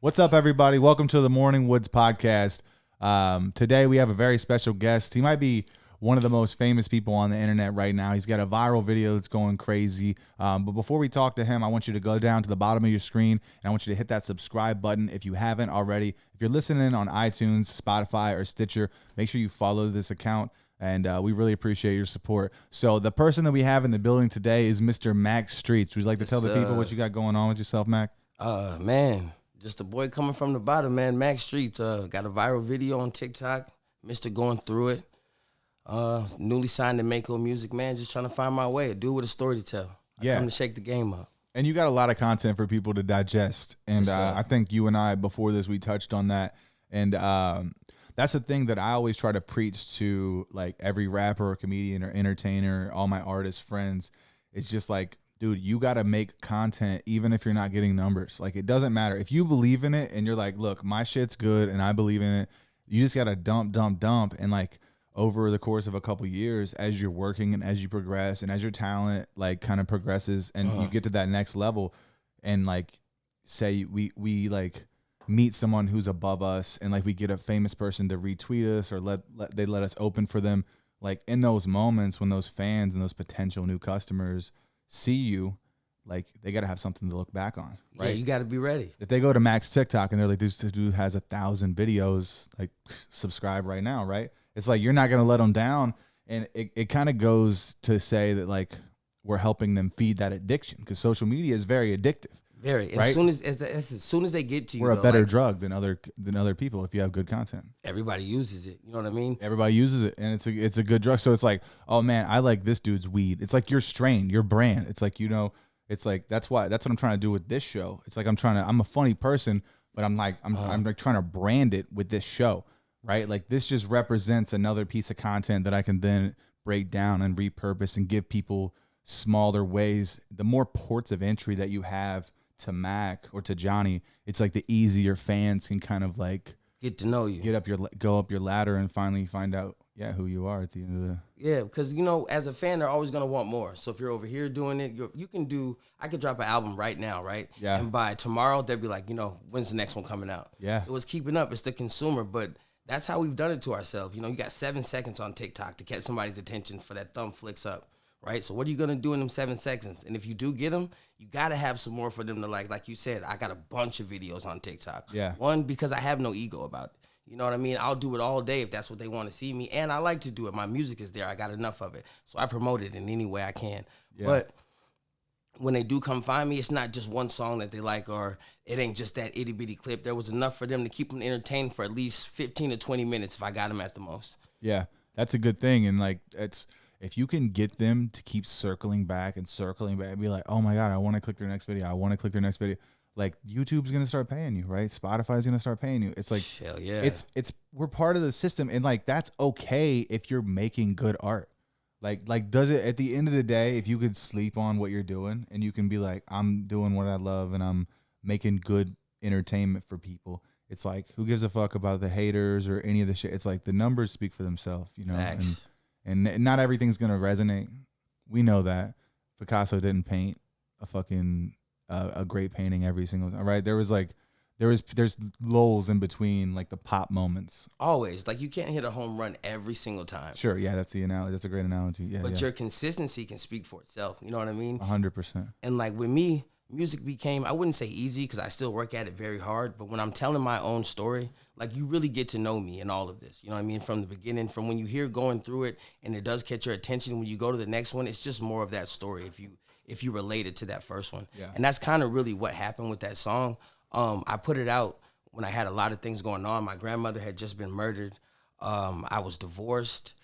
What's up, everybody? Welcome to the Morning Woods podcast. Today we have a very special guest. He might be one of the most famous people on the internet right now. He's got a viral video that's going crazy. But before we talk to him, I want you to go down to the bottom of your screen and I want you to hit that subscribe button if you haven't already. If you're listening on iTunes, Spotify, or Stitcher, make sure you follow this account. And we really appreciate your support. So the person that we have in the building today is Mr. Max Streetz. Would you like to tell the people what you got going on with yourself, Mac? Man, just a boy coming from the bottom, man. Max Streetz got a viral video on TikTok. Mr. Going Through It. Newly signed to Mako Music, man. Just trying to find my way. A dude with a story to tell. I come to shake the game up. And you got a lot of content for people to digest. And I think you and I, before this, we touched on that. And that's the thing that I always try to preach to, like, every rapper or comedian or entertainer, all my artist friends. It's just like, dude, you got to make content even if you're not getting numbers. Like, it doesn't matter. If you believe in it and you're like, look, my shit's good and I believe in it, you just got to dump. And, like, over the course of a couple years, as you're working and as you progress and as your talent, like, kind of progresses and you get to that next level and, like, say we like, meet someone who's above us and like we get a famous person to retweet us or let us open for them, like in those moments when those fans and those potential new customers see you, like they got to have something to look back on, right? Yeah, you got to be ready. If they go to Max TikTok and they're like, this dude has 1,000 videos, like subscribe right now, right? It's like you're not going to let them down. And it kind of goes to say that, like, we're helping them feed that addiction because social media is very addictive. Very. Right? As soon as they get to you, we're a better drug than other people if you have good content. Everybody uses it. You know what I mean? Everybody uses it, and it's a good drug. So it's like, oh man, I like this dude's weed. It's like your strain, your brand. It's like, you know, it's like that's what I'm trying to do with this show. It's like I'm a funny person, but I'm like trying to brand it with this show, right? Like this just represents another piece of content that I can then break down and repurpose and give people smaller ways. The more ports of entry that you have to Mac or to Johnny, it's like the easier fans can kind of like get to know you, go up your ladder and finally find out who you are at the end of the because you know, as a fan, they're always gonna want more. So if you're over here doing it, I could drop an album right now, right? Yeah. And by tomorrow they'll be like, you know, when's the next one coming out? Yeah. So it's keeping up. It's the consumer, but that's how we've done it to ourselves. You know, you got 7 seconds on TikTok to catch somebody's attention for that thumb flicks up. Right, so what are you gonna do in them 7 seconds? And if you do get them, you gotta have some more for them to like you said. I got a bunch of videos on TikTok. Yeah. One, because I have no ego about it. You know what I mean? I'll do it all day if that's what they want to see me, and I like to do it. My music is there. I got enough of it, so I promote it in any way I can. Yeah. But when they do come find me, it's not just one song that they like, or it ain't just that itty bitty clip. There was enough for them to keep them entertained for at least 15 to 20 minutes if I got them at the most. Yeah, that's a good thing, and like it's. If you can get them to keep circling back and be like, oh my God, I want to click their next video. Like YouTube's going to start paying you, right? Spotify's going to start paying you. It's like, hell yeah. We're part of the system. And like, that's okay if you're making good art. Like does it at the end of the day, if you could sleep on what you're doing and you can be like, I'm doing what I love and I'm making good entertainment for people. It's like, who gives a fuck about the haters or any of the shit? It's like the numbers speak for themselves, you know? Facts. And not everything's gonna resonate. We know that Picasso didn't paint a fucking a great painting every single time, right? There's lulls in between, like the pop moments. Always, like you can't hit a home run every single time. Sure, yeah, that's the analogy. That's a great analogy. Yeah, but your consistency can speak for itself. You know what I mean? 100%. And like with me, music became, I wouldn't say easy because I still work at it very hard. But when I'm telling my own story, like you really get to know me in all of this. You know what I mean? From the beginning, from when you hear Going Through It and it does catch your attention, when you go to the next one, it's just more of that story if you related to that first one. Yeah. And that's kind of really what happened with that song. I put it out when I had a lot of things going on. My grandmother had just been murdered. I was divorced.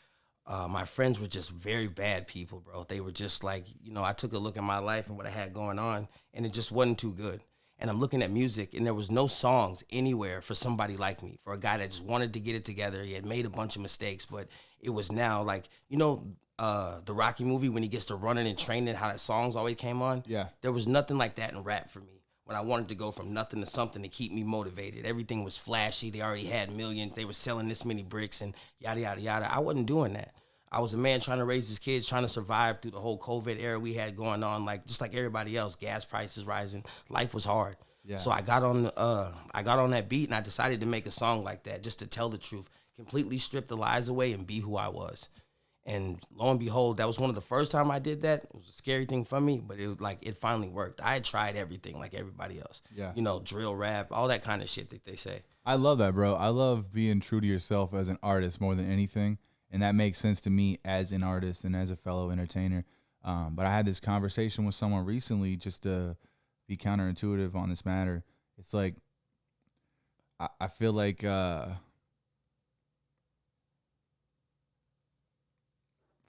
My friends were just very bad people, bro. They were just like, you know, I took a look at my life and what I had going on, and it just wasn't too good. And I'm looking at music, and there was no songs anywhere for somebody like me, for a guy that just wanted to get it together. He had made a bunch of mistakes, but it was now like, you know, the Rocky movie when he gets to running and training, how that songs always came on? Yeah. There was nothing like that in rap for me. When I wanted to go from nothing to something to keep me motivated. Everything was flashy. They already had millions. They were selling this many bricks and yada, yada, yada. I wasn't doing that. I was a man trying to raise his kids, trying to survive through the whole COVID era we had going on, like just like everybody else. Gas prices rising. Life was hard. Yeah. So I got on that beat and I decided to make a song like that just to tell the truth, completely strip the lies away and be who I was. And lo and behold, that was one of the first time I did that. It was a scary thing for me, but it finally worked. I had tried everything like everybody else. Yeah. You know, drill rap, all that kind of shit that they say. I love that, bro. I love being true to yourself as an artist more than anything. And that makes sense to me as an artist and as a fellow entertainer. But I had this conversation with someone recently just to be counterintuitive on this matter. It's like, I feel like,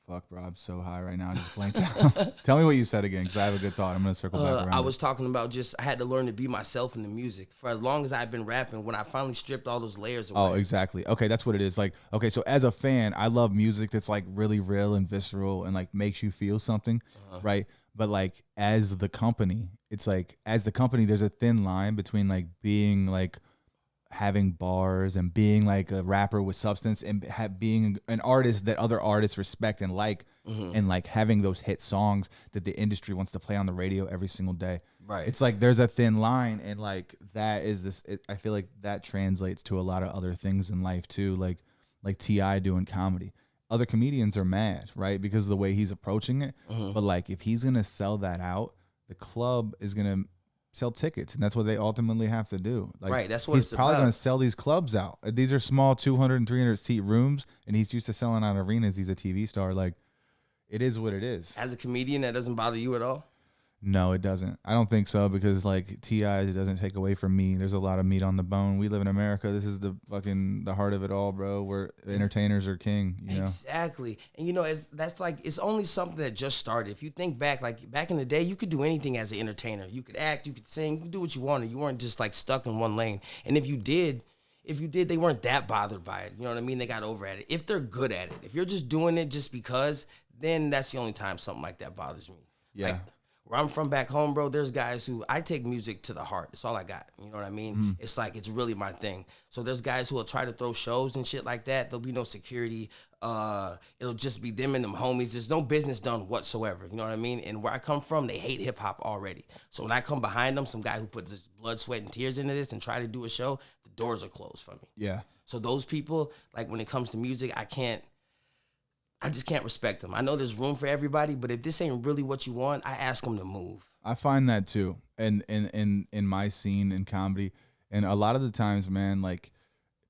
fuck, bro, I'm so high right now. I just blanked out. Tell me what you said again, because I have a good thought. I'm going to circle back around. I was talking about I had to learn to be myself in the music. For as long as I've been rapping, when I finally stripped all those layers away. Oh, exactly. Okay, that's what it is. Like, okay, so as a fan, I love music that's like really real and visceral and like makes you feel something, right? But like as the company, it's like as the company, there's a thin line between like being like having bars and being like a rapper with substance and being an artist that other artists respect and like, and like having those hit songs that the industry wants to play on the radio every single day. Right. It's like there's a thin line, and like that is this. I feel like that translates to a lot of other things in life too, like T.I. doing comedy. Other comedians are mad, right, because of the way he's approaching it. But like if he's gonna sell that out, the club is gonna sell tickets, and that's what they ultimately have to do. Like, right, that's what he's it's probably about. going to sell these clubs out. These are small 200 and 300 seat rooms, and he's used to selling out arenas. He's a TV star. Like, it is what it is. As a comedian, that doesn't bother you at all? No, it doesn't. I don't think so, because like T.I. doesn't take away from me. There's a lot of meat on the bone. We live in America. This is the heart of it all, bro. Where entertainers are king, you know? Exactly. And you know, it's only something that just started. If you think back, like back in the day, you could do anything as an entertainer. You could act, you could sing, you could do what you wanted. You weren't just like stuck in one lane. And if you did, they weren't that bothered by it. You know what I mean? They got over at it. If they're good at it. If you're just doing it just because, then that's the only time something like that bothers me. Yeah. Like, where I'm from back home, bro, there's guys who, I take music to the heart. It's all I got. You know what I mean? It's like, it's really my thing. So there's guys who will try to throw shows and shit like that. There'll be no security. It'll just be them and them homies. There's no business done whatsoever. You know what I mean? And where I come from, they hate hip hop already. So when I come behind them, some guy who puts his blood, sweat, and tears into this and try to do a show, the doors are closed for me. Yeah. So those people, like when it comes to music, I just can't respect them. I know there's room for everybody, but if this ain't really what you want, I ask them to move. I find that too, and in my scene in comedy, and a lot of the times, man, like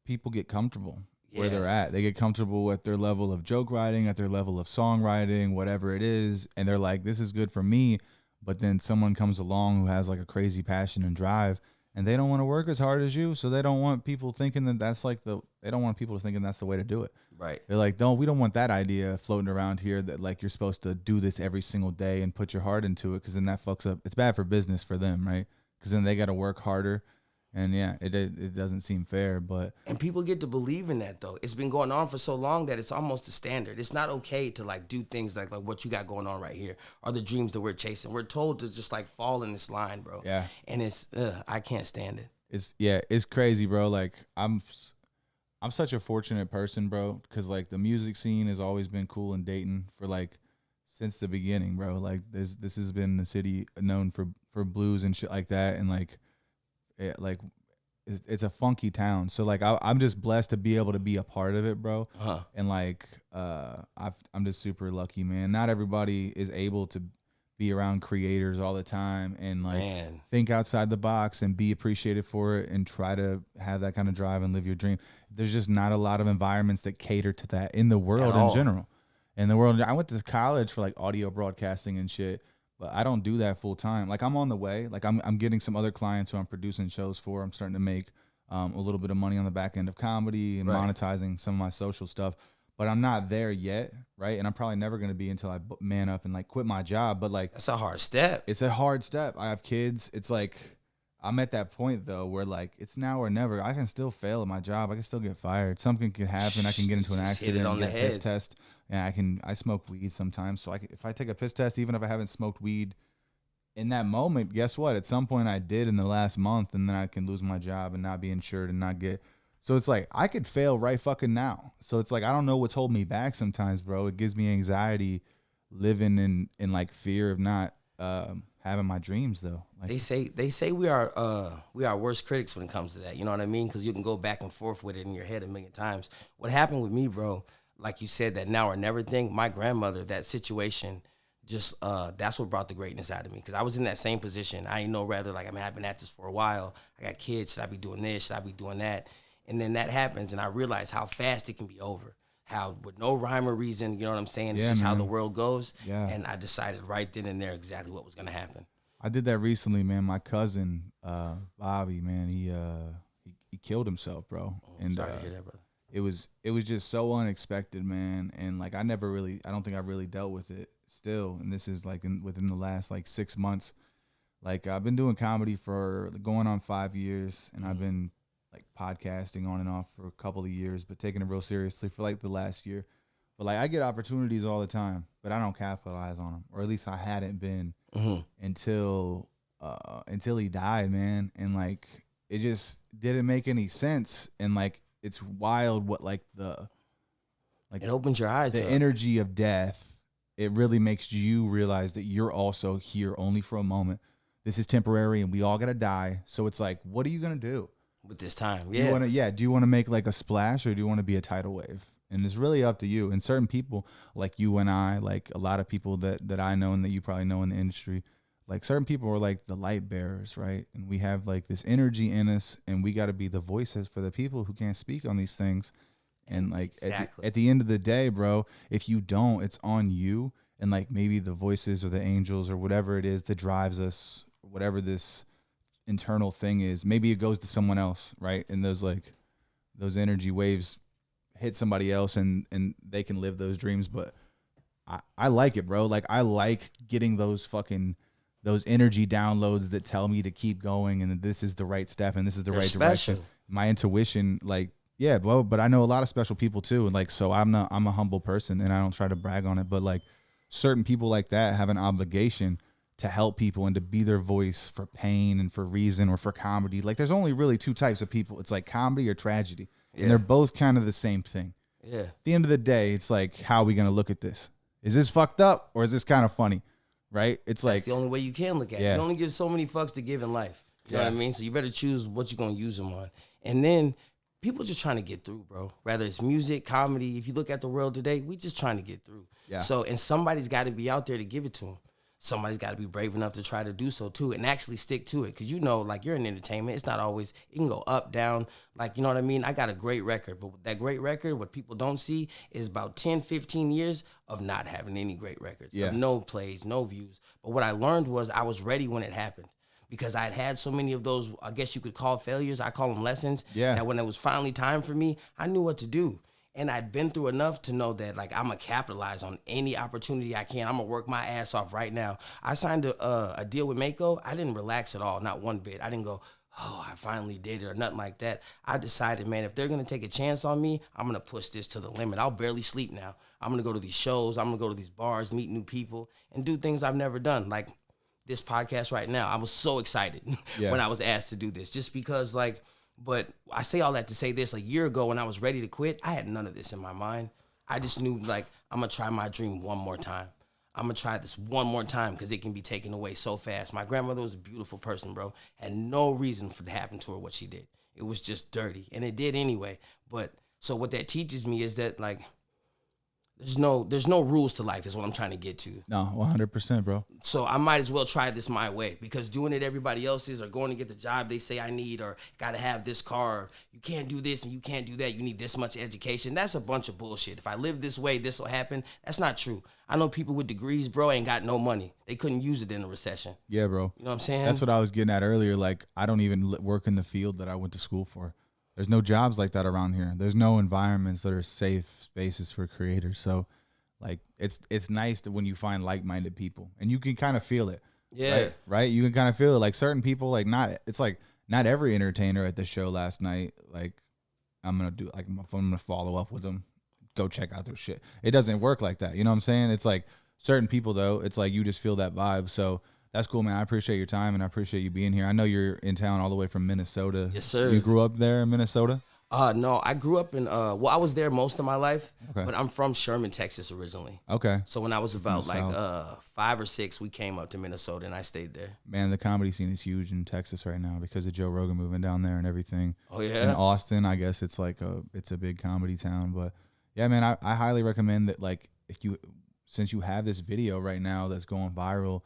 people get comfortable where they're at. They get comfortable at their level of joke writing, at their level of songwriting, whatever it is, and they're like, "This is good for me." But then someone comes along who has like a crazy passion and drive, and they don't want to work as hard as you, so they don't want people thinking that that's like they don't want people thinking that's the way to do it. Right. They're like, we don't want that idea floating around here that like you're supposed to do this every single day and put your heart into it, because then that fucks up. It's bad for business for them, right? Because then they got to work harder, and yeah, it doesn't seem fair. And people get to believe in that though. It's been going on for so long that it's almost a standard. It's not okay to like do things like what you got going on right here or the dreams that we're chasing. We're told to just like fall in this line, bro. Yeah. And I can't stand it. It's crazy, bro. Like I'm such a fortunate person, bro, because like the music scene has always been cool in Dayton for like since the beginning, bro. Like this has been the city known for blues and shit like that, and like it's a funky town. So like I'm just blessed to be able to be a part of it, bro. And like I'm just super lucky, man. Not everybody is able to be around creators all the time and like think outside the box and be appreciated for it and try to have that kind of drive and live your dream. There's just not a lot of environments that cater to that in the world in general. In the world, I went to college for like audio broadcasting and shit, but I don't do that full time. Like I'm on the way. Like I'm getting some other clients who I'm producing shows for. I'm starting to make a little bit of money on the back end of comedy and monetizing some of my social stuff. But I'm not there yet, right? And I'm probably never going to be until I man up and like quit my job. But like, that's a hard step. It's a hard step. I have kids. It's like, I'm at that point though, where like, it's now or never. I can still fail at my job. I can still get fired. Something can happen. I can get into an accident, on get the a piss head. test. And I smoke weed sometimes. So if I take a piss test, even if I haven't smoked weed in that moment, guess what? At some point I did in the last month, and then I can lose my job and not be insured and not get. So it's like, I could fail right fucking now. So it's like, I don't know what's holding me back sometimes, bro. It gives me anxiety living in like fear of not having my dreams though. Like They say we are worst critics when it comes to that. You know what I mean? Because you can go back and forth with it in your head a million times. What happened with me, bro? Like you said, that now or never thing. My grandmother, that situation, just that's what brought the greatness out of me. Because I was in that same position. I ain't know rather like I've been at this for a while. I got kids. Should I be doing this? Should I be doing that? And then that happens, and I realize how fast it can be over. How with no rhyme or reason, you know what I'm saying? It's just how the world goes. Yeah. And I decided right then and there exactly what was gonna happen. I did that recently, man. My cousin, Bobby, man, he killed himself, bro. And sorry to hear that, brother. it was just so unexpected, man. And like I don't think I really dealt with it still. And this is like within the last like 6 months. Like I've been doing comedy for going on 5 years, and I've been like podcasting on and off for a couple of years, but taking it real seriously for like the last year. But like I get opportunities all the time, but I don't capitalize on them, or at least I hadn't been until he died, man. And like it just didn't make any sense. And like it's wild what like it opens your eyes. The energy of death. It really makes you realize that you're also here only for a moment. This is temporary, and we all gotta die. So it's like, what are you gonna do with this time? Yeah. Do you want to make like a splash, or do you want to be a tidal wave? And it's really up to you. And certain people like you and I, like a lot of people that I know and that you probably know in the industry, like certain people are like the light bearers, right? And we have like this energy in us, and we got to be the voices for the people who can't speak on these things. And like at the end of the day, bro, if you don't, it's on you. And like maybe the voices or the angels or whatever it is that drives us, whatever this internal thing is, maybe it goes to someone else, right? And those energy waves hit somebody else, and they can live those dreams. But I like it, bro. Like I like getting those energy downloads that tell me to keep going, and that this is the right step and this is the right direction. My intuition, like, yeah, bro. But I know a lot of special people too, and like, so I'm a humble person, and I don't try to brag on it, but like certain people like that have an obligation to help people and to be their voice for pain and for reason or for comedy. Like there's only really two types of people. It's like comedy or tragedy. Yeah. And they're both kind of the same thing. Yeah. At the end of the day, it's like, how are we going to look at this? Is this fucked up, or is this kind of funny? Right? It's like, that's the only way you can look at it. You only give so many fucks to give in life. You know what I mean? So you better choose what you're going to use them on. And then people just trying to get through, bro. Whether it's music, comedy, if you look at the world today, we just trying to get through. Yeah. So, and somebody's got to be out there to give it to them. Somebody's got to be brave enough to try to do so too, and actually stick to it. Because you know, like you're in entertainment, it's not always, it can go up, down. Like, you know what I mean? I got a great record, but that great record, what people don't see is about 10, 15 years of not having any great records. Of no plays, no views. But what I learned was I was ready when it happened. Because I'd had so many of those, I guess you could call failures. I call them lessons. Yeah. That when it was finally time for me, I knew what to do. And I'd been through enough to know that, like, I'm going to capitalize on any opportunity I can. I'm going to work my ass off right now. I signed a deal with Mako. I didn't relax at all, not one bit. I didn't go, oh, I finally did it or nothing like that. I decided, man, if they're going to take a chance on me, I'm going to push this to the limit. I'll barely sleep now. I'm going to go to these shows. I'm going to go to these bars, meet new people, and do things I've never done. Like this podcast right now. I was so excited when I was asked to do this, just because, like, but I say all that to say this: a year ago when I was ready to quit, I had none of this in my mind. I just knew, like, I'm going to try my dream one more time. I'm going to try this one more time because it can be taken away so fast. My grandmother was a beautiful person, bro. Had no reason for it to happen to her what she did. It was just dirty, and it did anyway. But so what that teaches me is that, like, there's no rules to life is what I'm trying to get to. No, 100%, bro. So I might as well try this my way, because doing it everybody else's, or going to get the job they say I need, or got to have this car, or you can't do this and you can't do that, you need this much education, that's a bunch of bullshit. If I live this way, this will happen. That's not true. I know people with degrees, bro, ain't got no money. They couldn't use it in a recession. Yeah, bro. You know what I'm saying? That's what I was getting at earlier. Like, I don't even work in the field that I went to school for. There's no jobs like that around here. There's no environments that are safe spaces for creators. So, like, it's nice that when you find like-minded people, and you can kind of feel it. Yeah. Right? You can kind of feel it. Like, certain people, like, not every entertainer at the show last night, like, I'm going to follow up with them, go check out their shit. It doesn't work like that. You know what I'm saying? It's like certain people, though, it's like you just feel that vibe. So that's cool, man. I appreciate your time, and I appreciate you being here. I know you're in town all the way from Minnesota. Yes, sir. You grew up there in Minnesota? No, I grew up in well, I was there most of my life, Okay. but I'm from Sherman, Texas originally. Okay. So when I was about like South. 5 or 6, we came up to Minnesota and I stayed there. Man, the comedy scene is huge in Texas right now because of Joe Rogan moving down there and everything. Oh In yeah. Austin, I guess it's like it's a big comedy town. But yeah, man, I highly recommend that. Like, since you have this video right now that's going viral,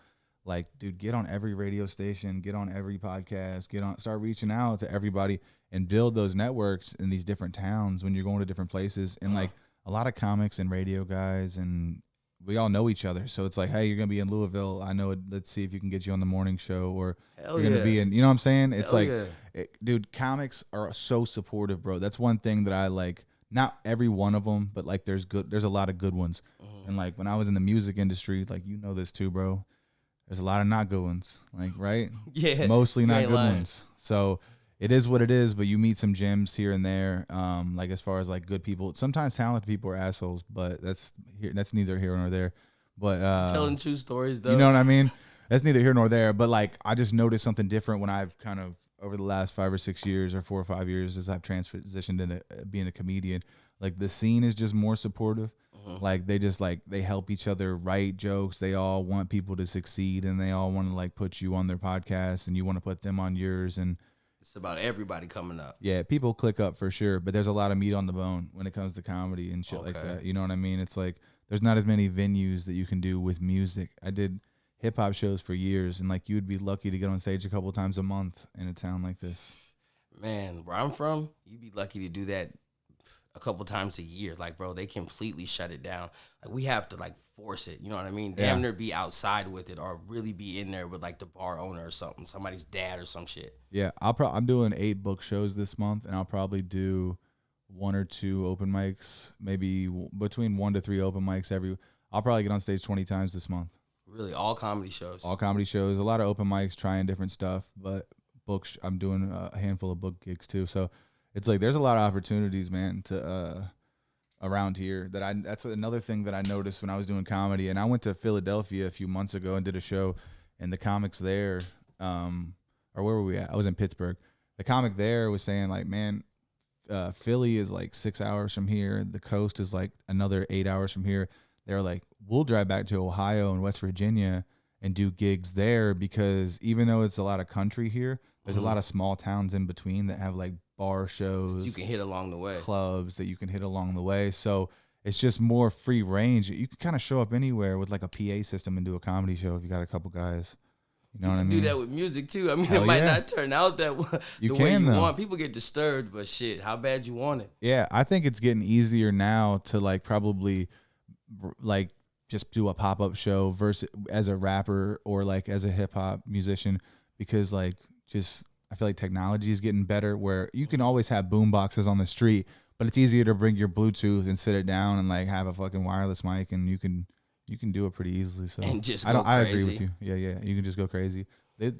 like, dude, get on every radio station, get on every podcast, start reaching out to everybody and build those networks in these different towns when you're going to different places. And like a lot of comics and radio guys, and we all know each other. So it's like, hey, you're gonna be in Louisville. I know it. Let's see if you can get you on the morning show, or Hell you're gonna be in. You know what I'm saying? It's Hell like, yeah. dude, comics are so supportive, bro. That's one thing that I like. Not every one of them, but like there's a lot of good ones. And like when I was in the music industry, like you know this too, bro. There's a lot of not good ones, like, right? Yeah. Mostly not ain't good lying. ones. So it is what it is, but you meet some gems here and there. Like as far as like good people, sometimes talented people are assholes, but that's neither here nor there. But Telling true stories though. you know what I mean? That's neither here nor there. But like I just noticed something different when I've kind of over the last 5 or 6 years or 4 or 5 years as I've transitioned into being a comedian. Like the scene is just more supportive. Like they help each other write jokes. They all want people to succeed, and they all want to like put you on their podcast, and you want to put them on yours. And It's about everybody coming up. yeah, people click up for sure, but there's a lot of meat on the bone when it comes to comedy and shit like Okay. that. You know what I mean? It's like there's not as many venues that you can do with music. I did hip hop shows for years, and like you would be lucky to get on stage a couple times a month in a town like this. Man, where I'm from, you'd be lucky to do that a couple times a year. Like, bro, they completely shut it down. Like, we have to like force it. You know what I mean? Damn near be outside with it, or really be in there with like the bar owner or something, somebody's dad or some shit. Yeah, I'm doing 8 book shows this month, and I'll probably do 1 or 2 open mics, maybe between 1 to 3 open mics every. I'll probably get on stage 20 times this month. Really, all comedy shows. All comedy shows, a lot of open mics, trying different stuff, but books. I'm doing a handful of book gigs too, so it's like there's a lot of opportunities, man, to around here. That's another thing that I noticed when I was doing comedy, and I went to Philadelphia a few months ago and did a show, and the comics there, or where were we at? I was in Pittsburgh. The comic there was saying like, man, Philly is like 6 hours from here. The coast is like another 8 hours from here. They're like, we'll drive back to Ohio and West Virginia and do gigs there, because even though it's a lot of country here, there's a lot of small towns in between that have like bar shows, You can hit along the way. clubs that you can hit along the way. So it's just more free range. You can kind of show up anywhere with like a PA system and do a comedy show if you got a couple guys. You know what I mean? Do that with music too. I mean, Hell it might yeah. not turn out that You the way can, you though. want. People get disturbed, but shit, how bad you want it? Yeah, I think it's getting easier now to like probably like just do a pop-up show versus as a rapper or like as a hip-hop musician, because like just I feel like technology is getting better where you can always have boom boxes on the street, but it's easier to bring your Bluetooth and sit it down and like have a fucking wireless mic, and you can do it pretty easily. So And just I agree crazy. with you. Yeah, you can just go crazy.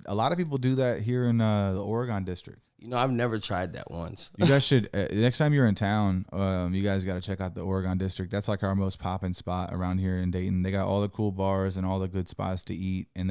A lot of people do that here in the Oregon district. You know, I've never tried that once. You guys should next time you're in town. You guys got to check out the Oregon district. That's like our most poppin' spot around here in Dayton. They got all the cool bars and all the good spots to eat, and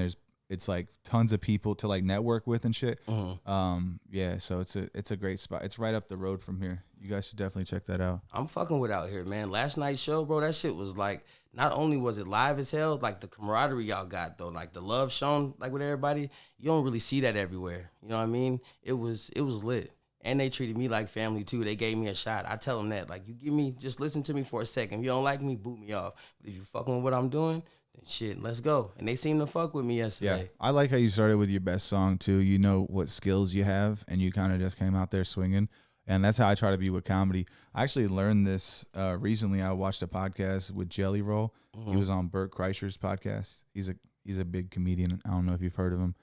it's like tons of people to like network with and shit. Yeah, so it's a great spot. It's right up the road from here. You guys should definitely check that out. I'm fucking with out here, man. Last night's show, bro, that shit was like, not only was it live as hell, like the camaraderie y'all got though, like the love shown like with everybody, you don't really see that everywhere. You know what I mean? It was lit. And they treated me like family too. They gave me a shot. I tell them that, like, just listen to me for a second. If you don't like me, boot me off. But if you fucking with what I'm doing, then shit, let's go. And they seem to fuck with me yesterday. Yeah, I like how you started with your best song too. You know what skills you have, and you kind of just came out there swinging. And that's how I try to be with comedy. I actually learned this recently. I watched a podcast with Jelly Roll. He was on Bert Kreischer's podcast. He's a big comedian. I don't know if you've heard of him.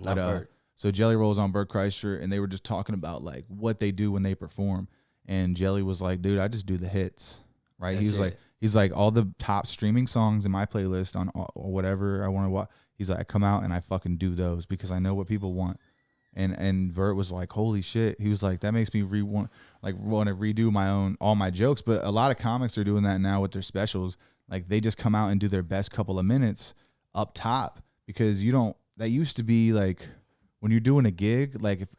Not Bert. So Jelly Roll's on Bert Kreischer, and they were just talking about like what they do when they perform. And Jelly was like, "Dude, I just do the hits, right?" That's He's like all the top streaming songs in my playlist on or whatever I want to watch. He's like, I come out and I fucking do those because I know what people want. And Vert was like, holy shit. He was like, that makes me want to redo all my jokes. But a lot of comics are doing that now with their specials. Like they just come out and do their best couple of minutes up top, because that used to be like when you're doing a gig, like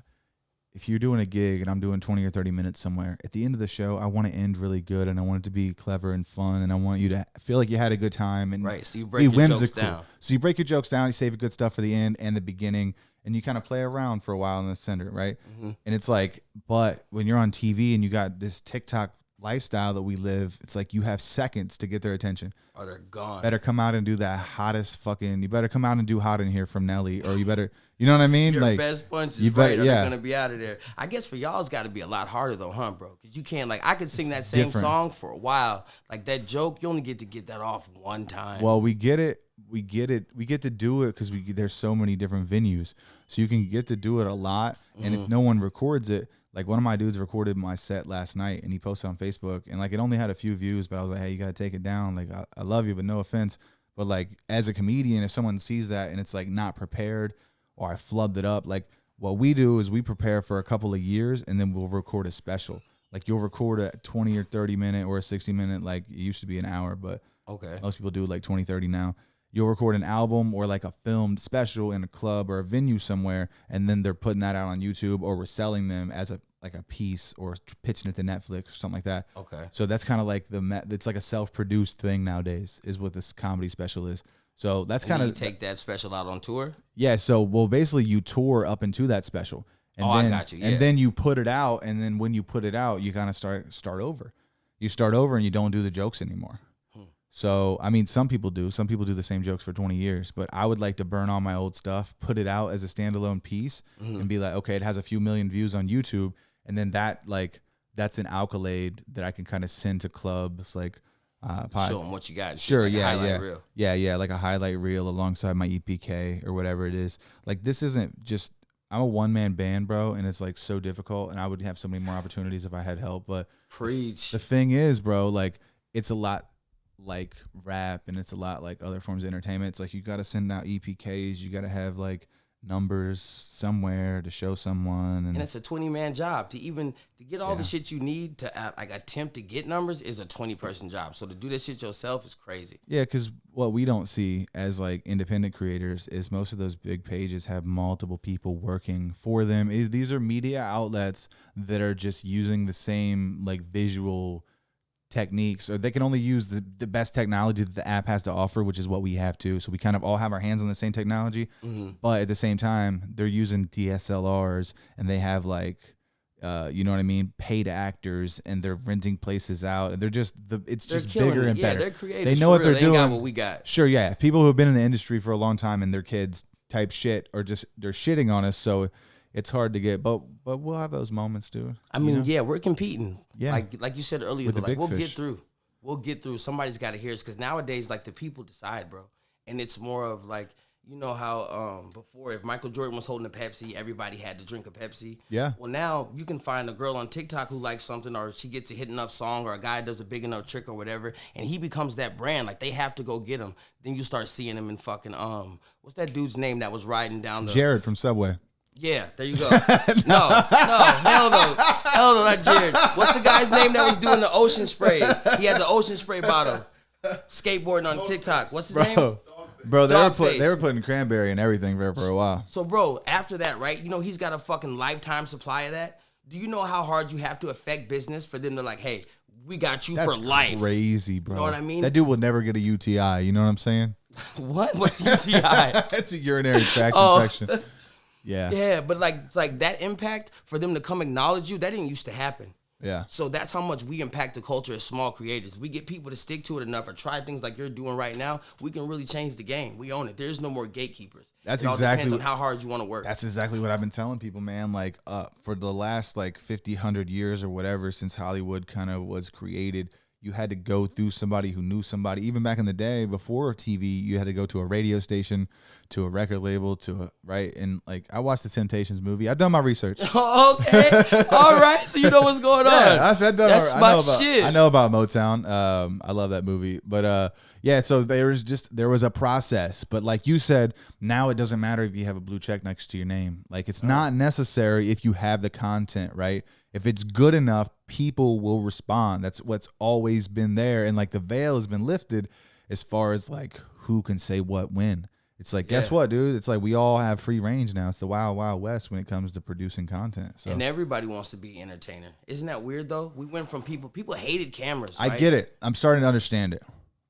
if you're doing a gig and I'm doing 20 or 30 minutes somewhere, at the end of the show, I want to end really good and I want it to be clever and fun and I want you to feel like you had a good time. And right, so you break your jokes down. So you break your jokes down, you save good stuff for the end and the beginning, and you kind of play around for a while in the center, right? Mm-hmm. And it's like, but when you're on TV and you got this TikTok lifestyle that we live, it's like you have seconds to get their attention. Oh, they're gone. Better come out and do that hottest fucking. You better come out and do Hot in Here from Nelly, or you better, you know what I mean? Your like best punches, you right? Or they're gonna be out of there. I guess for y'all, it's got to be a lot harder though, huh, bro? Because you can't I could sing that same song for a while. Like that joke, you only get to get that off one time. Well, we get it. We get to do it because there's so many different venues, so you can get to do it a lot. And if no one records it. Like one of my dudes recorded my set last night and he posted on Facebook and like it only had a few views, but I was like, hey, you got to take it down. Like, I love you, but no offense. But like as a comedian, if someone sees that and it's like not prepared or I flubbed it up, like what we do is we prepare for a couple of years and then we'll record a special. Like you'll record a 20 or 30 minute or a 60 minute, like it used to be an hour, but okay, most people do like 20, 30 now. You'll record an album or like a filmed special in a club or a venue somewhere, and then they're putting that out on YouTube or we're selling them as a piece or pitching it to Netflix or something like that. Okay. So that's kind of like it's like a self-produced thing nowadays is what this comedy special is. So that's kind of you take that special out on tour. Yeah. So basically you tour up into that special, and then, I got you. Yeah. And then you put it out, and then when you put it out, you kind of start over. You start over, and you don't do the jokes anymore. So, I mean, some people do. Some people do the same jokes for 20 years. But I would like to burn all my old stuff, put it out as a standalone piece, and be like, okay, it has a few million views on YouTube. And then that's an accolade that I can kind of send to clubs. Like, show them what you got. Sure, like yeah. Reel. Yeah, like a highlight reel alongside my EPK or whatever it is. Like, this isn't just, I'm a one-man band, bro, and it's, like, so difficult. And I would have so many more opportunities if I had help. But preach. The thing is, bro, like, it's a lot like rap and it's a lot like other forms of entertainment. It's like you got to send out EPKs, you got to have like numbers somewhere to show someone, and it's a 20-man job to get all the shit you need to like attempt to get numbers is a 20-person job. So to do this shit yourself is crazy. Yeah, because what we don't see as like independent creators is most of those big pages have multiple people working for them. These are media outlets that are just using the same like visual techniques, or they can only use the best technology that the app has to offer, which is what we have too. So we kind of all have our hands on the same technology, but at the same time, they're using DSLRs and they have like, you know what I mean, paid actors, and they're renting places out, and they're just bigger and better. They're creative. They know what they're doing. Got what we got. Sure, yeah. People who have been in the industry for a long time and their kids type shit, or just they're shitting on us. So it's hard to get, but we'll have those moments, dude. I mean, yeah, we're competing. Yeah, like you said earlier, like we'll get through. We'll get through. Somebody's got to hear us, because nowadays, like, the people decide, bro. And it's more of like, you know how before, if Michael Jordan was holding a Pepsi, everybody had to drink a Pepsi. Yeah. Well, now you can find a girl on TikTok who likes something, or she gets a hit enough song, or a guy does a big enough trick or whatever, and he becomes that brand. Like, they have to go get him. Then you start seeing him in fucking what's that dude's name that was riding down the Jared from Subway. Yeah, there you go. No, hell no, not Jared. What's the guy's name that was doing the ocean spray? He had the ocean spray bottle, skateboarding on TikTok. What's his name? Bro, they were putting cranberry and everything for a while. So, bro, after that, right? You know he's got a fucking lifetime supply of that. Do you know how hard you have to affect business for them to like, hey, we got you for life? Crazy, bro. You know what I mean? That dude will never get a UTI. You know what I'm saying? What? What's UTI? It's a urinary tract infection. Yeah. Yeah, but like it's like that impact for them to come acknowledge you, that didn't used to happen. Yeah. So that's how much we impact the culture as small creators. We get people to stick to it enough or try things like you're doing right now, we can really change the game. We own it. There's no more gatekeepers. That's it all exactly depends on how hard you want to work. That's exactly what I've been telling people, man. Like for the last like 50, 100 years or whatever, since Hollywood kind of was created, you had to go through somebody who knew somebody. Even back in the day, before TV, you had to go to a radio station, to a record label, right? And like, I watched the Temptations movie. I've done my research. Okay, all right. So you know what's going on. Yeah, I said that's my shit. I know about Motown. I love that movie. But yeah, so there was a process. But like you said, now it doesn't matter if you have a blue check next to your name. Like, it's not necessary if you have the content, right? If it's good enough, people will respond. That's what's always been there. And like, the veil has been lifted as far as like who can say what when. It's like, guess what, dude? It's like we all have free range now. It's the wild, wild west when it comes to producing content. So. And everybody wants to be an entertainer. Isn't that weird, though? We went from people hated cameras, right? I get it. I'm starting to understand it.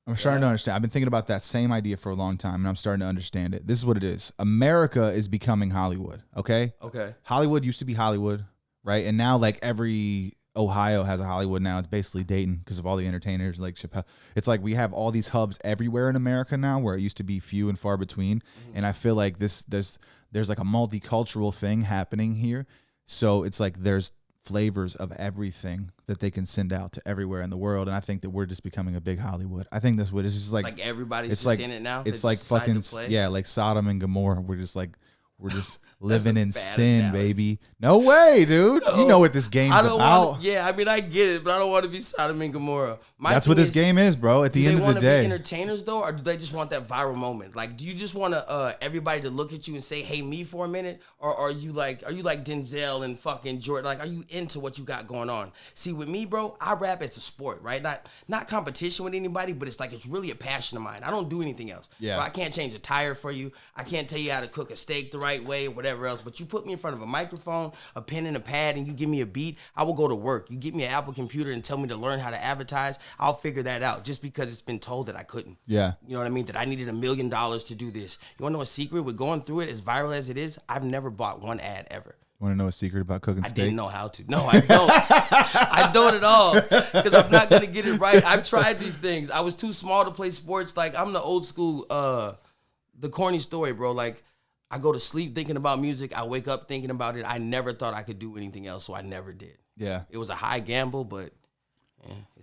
I'm starting to understand. I've been thinking about that same idea for a long time, and I'm starting to understand it. This is what it is. America is becoming Hollywood, okay? Okay. Hollywood used to be Hollywood, right? And now, like, every Ohio has a Hollywood now. It's basically Dayton because of all the entertainers like Chappelle. It's like we have all these hubs everywhere in America now where it used to be few and far between. Mm-hmm. And I feel like there's like a multicultural thing happening here. So it's like there's flavors of everything that they can send out to everywhere in the world, and I think that we're just becoming a big Hollywood. I think that's what it's just like everybody's it's just like, in it now. It's like fucking like Sodom and Gomorrah. We're just living in sin, baby. No way, dude. No. You know what this game's about. I mean, I get it, but I don't want to be Sodom and Gomorrah. That's what this game is, bro. At the end of the day, do they want to be entertainers though, or do they just want that viral moment? Like, do you just want everybody to look at you and say, "Hey, me" for a minute, or are you like Denzel and fucking Jordan? Like, are you into what you got going on? See, with me, bro, I rap as a sport, right? Not competition with anybody, but it's really a passion of mine. I don't do anything else. Yeah, bro, I can't change a tire for you. I can't tell you how to cook a steak the right way, or whatever else. But you put me in front of a microphone, a pen and a pad, and you give me a beat, I will go to work. You give me an Apple computer and tell me to learn how to advertise, I'll figure that out just because it's been told that I couldn't. Yeah. You know what I mean? That I needed $1 million to do this. You want to know a secret? With going through it, as viral as it is, I've never bought one ad ever. You want to know a secret about cooking steak? I didn't know how to. No, I don't. I don't at all because I'm not going to get it right. I've tried these things. I was too small to play sports. Like, I'm the old school, the corny story, bro. Like, I go to sleep thinking about music. I wake up thinking about it. I never thought I could do anything else, so I never did. Yeah. It was a high gamble, but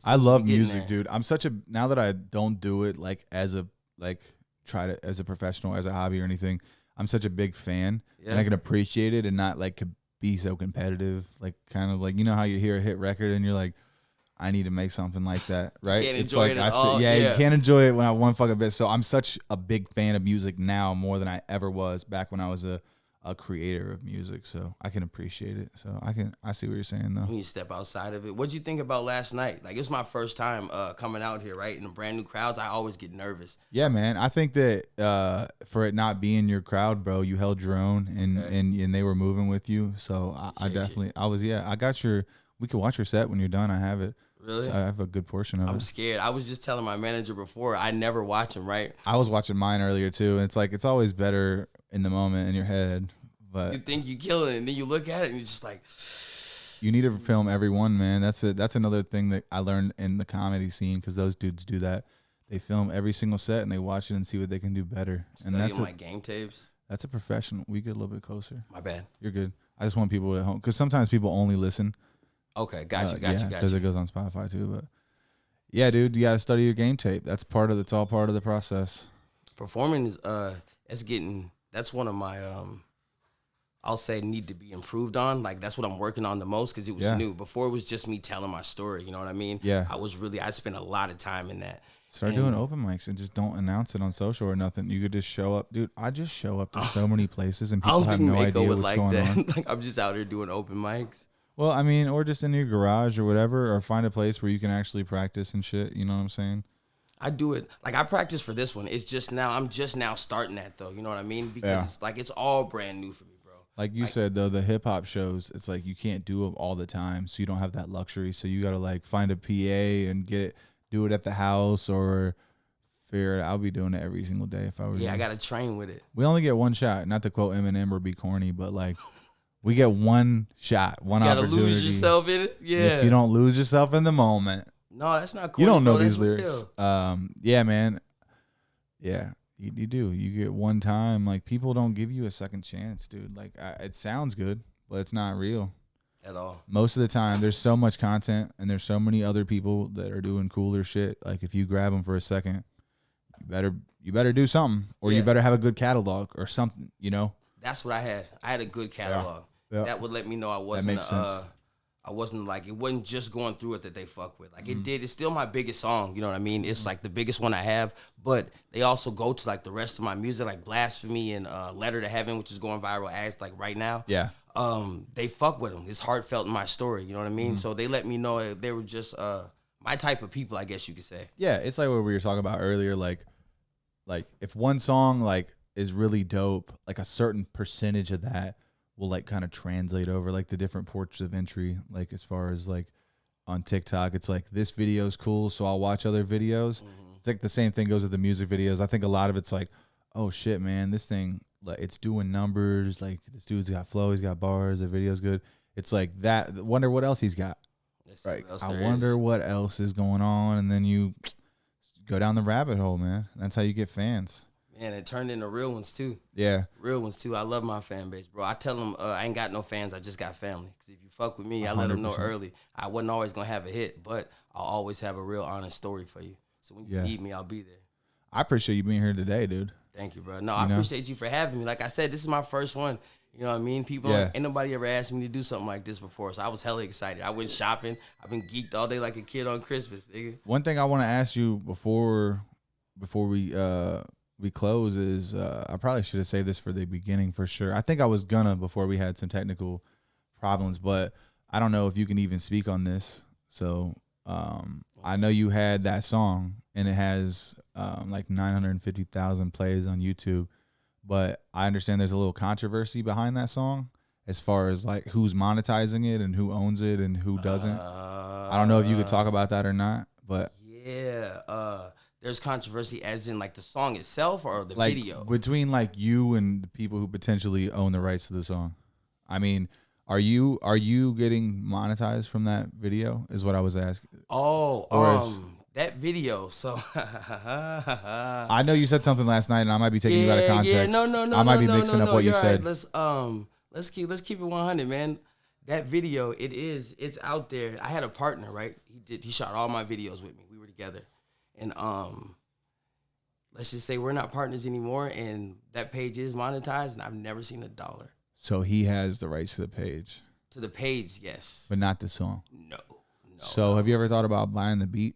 I love music, dude. I'm now that I don't do it like as a professional, as a hobby or anything, I'm such a big fan and I can appreciate it and not like be so competitive. Like kind of like, you know how you hear a hit record and you're like, I need to make something like that, right? You can't enjoy it at all. Yeah, you can't enjoy it when I one fucking bit. So I'm such a big fan of music now more than I ever was back when I was a creator of music. So I can appreciate it. So I see what you're saying though. When you step outside of it, what'd you think about last night? Like, it was my first time coming out here, right? In the brand new crowds, I always get nervous. Yeah, man. I think that for it not being your crowd, bro, you held your own and they were moving with you. So I got we can watch your set when you're done. I have it. Really? So I have a good portion of it. I'm scared. I was just telling my manager before, I never watch him, right? I was watching mine earlier too, and it's like it's always better in the moment in your head. But you think you kill it, and then you look at it, and you're just like, you need to film every one, man. That's another thing that I learned in the comedy scene because those dudes do that. They film every single set and they watch it and see what they can do better. And that's my game tapes. That's a professional. We get a little bit closer. My bad. You're good. I just want people at home because sometimes people only listen. Okay, got you. Because it goes on Spotify too, but yeah, dude, you gotta study your game tape. That's all part of the process. Performing is that's one of my I'll say need to be improved on. Like, that's what I'm working on the most because it was new. Before it was just me telling my story. You know what I mean? Yeah. I spent a lot of time in that. Start doing open mics and just don't announce it on social or nothing. You could just show up, dude. I just show up to so many places and people have no idea what's going on. Like, I'm just out here doing open mics. Well, I mean, or just in your garage or whatever, or find a place where you can actually practice and shit. You know what I'm saying? I do it. Like, I practice for this one. I'm just now starting that, though. You know what I mean? Because it's all brand new for me, bro. Like you said, though, the hip hop shows, it's like you can't do them all the time. So you don't have that luxury. So you got to like find a PA and do it at the house or figure it out. I'll be doing it every single day if I were I got to train with it. We only get one shot. Not to quote Eminem or be corny, but like, we get one shot, one opportunity. You gotta lose yourself in it? Yeah. If you don't lose yourself in the moment. No, that's not cool. You don't know these lyrics. Yeah, man. Yeah, you do. You get one time. Like, people don't give you a second chance, dude. Like, it sounds good, but it's not real. At all. Most of the time, there's so much content, and there's so many other people that are doing cooler shit. Like, if you grab them for a second, you better do something, or you better have a good catalog or something, you know? That's what I had. I had a good catalog. Yeah. That would let me know I wasn't like, it wasn't just going through it that they fuck with. Like, it's still my biggest song, you know what I mean? It's like the biggest one I have, but they also go to like the rest of my music, like Blasphemy and Letter to Heaven, which is going viral as like right now. Yeah. They fuck with them. It's heartfelt in my story, you know what I mean? So they let me know they were just my type of people, I guess you could say. Yeah, it's like what we were talking about earlier, like if one song like is really dope, like a certain percentage of that will like kind of translate over like the different ports of entry. Like as far as like on TikTok, it's like this video is cool, so I'll watch other videos. It's like the same thing goes with the music videos. I think a lot of it's like, oh shit, man, this thing like it's doing numbers. Like this dude's got flow, he's got bars, the video's good. It's like that. Wonder what else he's got. Right. I wonder what else is going on, and then you go down the rabbit hole, man. That's how you get fans. Man, it turned into real ones too. Yeah, real ones too. I love my fan base, bro. I tell them I ain't got no fans. I just got family. Because if you fuck with me, I let them know early. I wasn't always gonna have a hit, but I'll always have a real honest story for you. So when you need me, I'll be there. I appreciate you being here today, dude. Thank you, bro. No, I appreciate you for having me. Like I said, this is my first one. You know what I mean? People, ain't nobody ever asked me to do something like this before, so I was hella excited. I went shopping. I've been geeked all day like a kid on Christmas, nigga. One thing I want to ask you before we close is I probably should have said this for the beginning for sure. I think I was gonna before we had some technical problems, but I don't know if you can even speak on this. So I know you had that song and it has like 950,000 plays on YouTube, but I understand there's a little controversy behind that song as far as like who's monetizing it and who owns it and who doesn't. I don't know if you could talk about that or not, but there's controversy as in like the song itself or the like video? Between like you and the people who potentially own the rights to the song. I mean, are you getting monetized from that video is what I was asking. That video. So I know you said something last night and I might be taking you out of context. Yeah, no. I might be mixing up what you said. Right. Let's keep it 100, man. That video, it's out there. I had a partner, right? He shot all my videos with me. We were together. And let's just say we're not partners anymore, and that page is monetized, and I've never seen $1. So he has the rights to the page. To the page, yes. But not the song. No. So have you ever thought about buying the beat?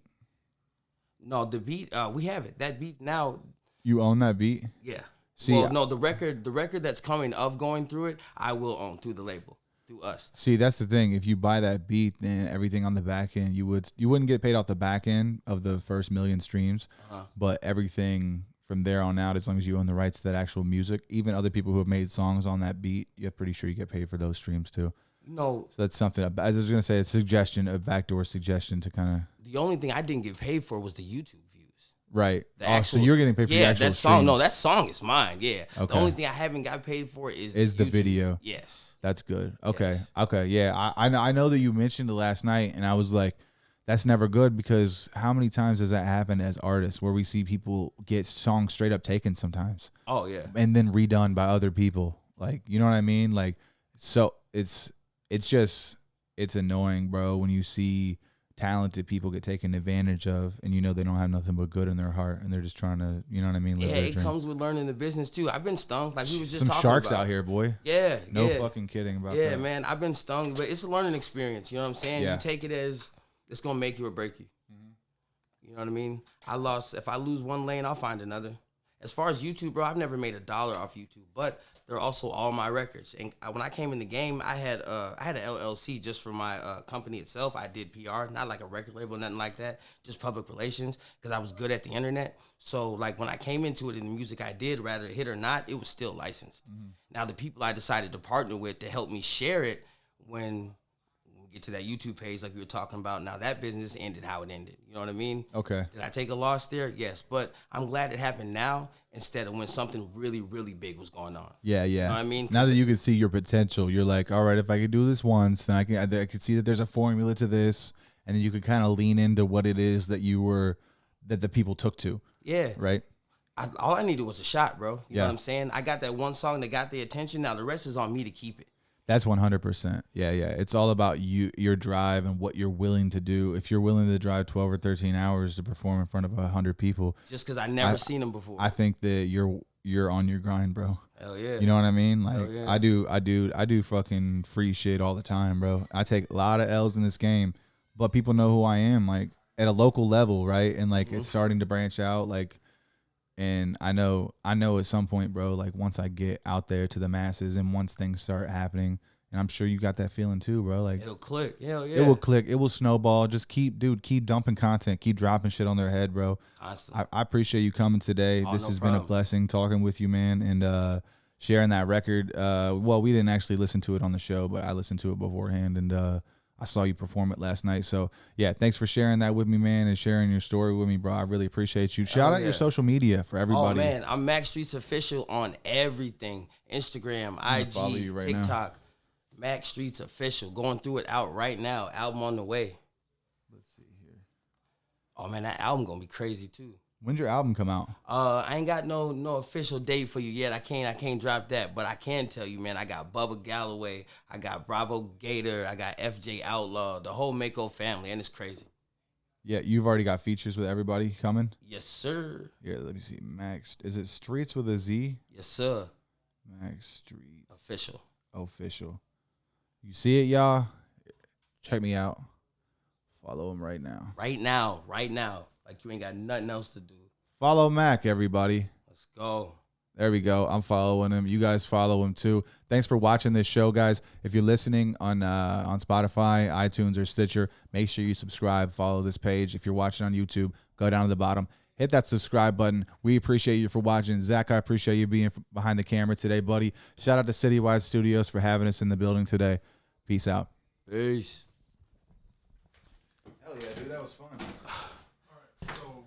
No, the beat, we have it. That beat now. You own that beat? Yeah. See, the record that's coming of going through it, I will own through the label. Through us. See, that's the thing. If you buy that beat, then everything on the back end, you wouldn't get paid off the back end of the first million streams, but everything from there on out, as long as you own the rights to that actual music, even other people who have made songs on that beat, you're pretty sure you get paid for those streams too. No, so that's something. I was gonna say a backdoor suggestion to kind of. The only thing I didn't get paid for was the YouTube views. Right. So you're getting paid for the actual that song. streams. No, that song is mine. Yeah. Okay. The only thing I haven't got paid for is the YouTube. video. Yes. That's good. Okay. Yes. Okay. Yeah. I know that you mentioned it last night, and I was like, that's never good because how many times does that happen as artists where we see people get songs straight up taken sometimes? Oh yeah. And then redone by other people. Like, you know what I mean? Like, so it's annoying, bro, when you see talented people get taken advantage of and you know they don't have nothing but good in their heart and they're just trying to, you know what I mean? It comes with learning the business too. I've been stung. Like we was just some talking sharks about. Out here, boy. Yeah. No fucking kidding about that. Yeah, man. I've been stung, but it's a learning experience. You know what I'm saying? Yeah. You take it as it's gonna make you or break you. You know what I mean? If I lose one lane, I'll find another. As far as YouTube, bro, I've never made $1 off YouTube, but they're also all my records. And when I came in the game, I had an LLC just for my company itself. I did PR, not like a record label, nothing like that, just public relations, because I was good at the internet. So like when I came into it in the music I did, rather hit or not, it was still licensed. Now the people I decided to partner with to help me share it when we get to that YouTube page like we were talking about, now that business ended how it ended. You know what I mean? Okay. Did I take a loss there? Yes. But I'm glad it happened now instead of when something really, really big was going on. Yeah. You know what I mean? Now that you can see your potential, you're like, all right, if I could do this once, then I can see that there's a formula to this, and then you could kind of lean into what it is that that the people took to. Yeah. Right? All I needed was a shot, bro. You know what I'm saying? I got that one song that got the attention. Now the rest is on me to keep it. That's 100%. Yeah. It's all about your drive and what you're willing to do. If you're willing to drive 12 or 13 hours to perform in front of 100 people. Just because I never seen them before. I think that you're on your grind, bro. Hell yeah. You know what I mean? Like yeah. I do fucking free shit all the time, bro. I take a lot of L's in this game, but people know who I am, like at a local level, right? And like it's starting to branch out, like. And I know at some point, bro, like once I get out there to the masses and once things start happening And I'm sure you got that feeling too, bro. Like it'll click. Hell yeah. It will click. It will snowball. Just keep dumping content. Keep dropping shit on their head, bro. Constantly. I appreciate you coming today. This has been a blessing talking with you, man, and sharing that record. Well, we didn't actually listen to it on the show, but I listened to it beforehand, and I saw you perform it last night. So, yeah, thanks for sharing that with me, man, and sharing your story with me, bro. I really appreciate you. Shout out your social media for everybody. Oh, man. I'm Mac Streetz Official on everything. Instagram, IG, right TikTok. Now. Mac Streetz Official. Going through it out right now. Album on the way. Let's see here. Oh, man, that album going to be crazy, too. When's your album come out? I ain't got no official date for you yet. I can't drop that, but I can tell you, man. I got Bubba Galloway, I got Bravo Gator, I got FJ Outlaw, the whole Mako family, and it's crazy. Yeah, you've already got features with everybody coming. Yes, sir. Yeah, let me see. Max, is it Streetz with a Z? Yes, sir. Max Streetz Official. You see it, y'all? Check me out. Follow him right now. Right now. Like you ain't got nothing else to do. Follow Mac, everybody. Let's go. There we go. I'm following him. You guys follow him too. Thanks for watching this show, guys. If you're listening on Spotify, iTunes, or Stitcher, make sure you subscribe. Follow this page. If you're watching on YouTube, go down to the bottom. Hit that subscribe button. We appreciate you for watching. Zach, I appreciate you being behind the camera today, buddy. Shout out to Citywide Studios for having us in the building today. Peace out. Peace. Hell yeah, dude. That was fun. So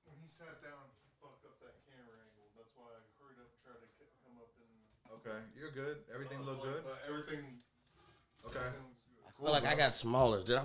when he sat down, he fucked up that camera angle. That's why I hurried up and tried to come up and. Okay, you're good. Everything looked good. Everything. Okay. I feel like I got smaller. Did I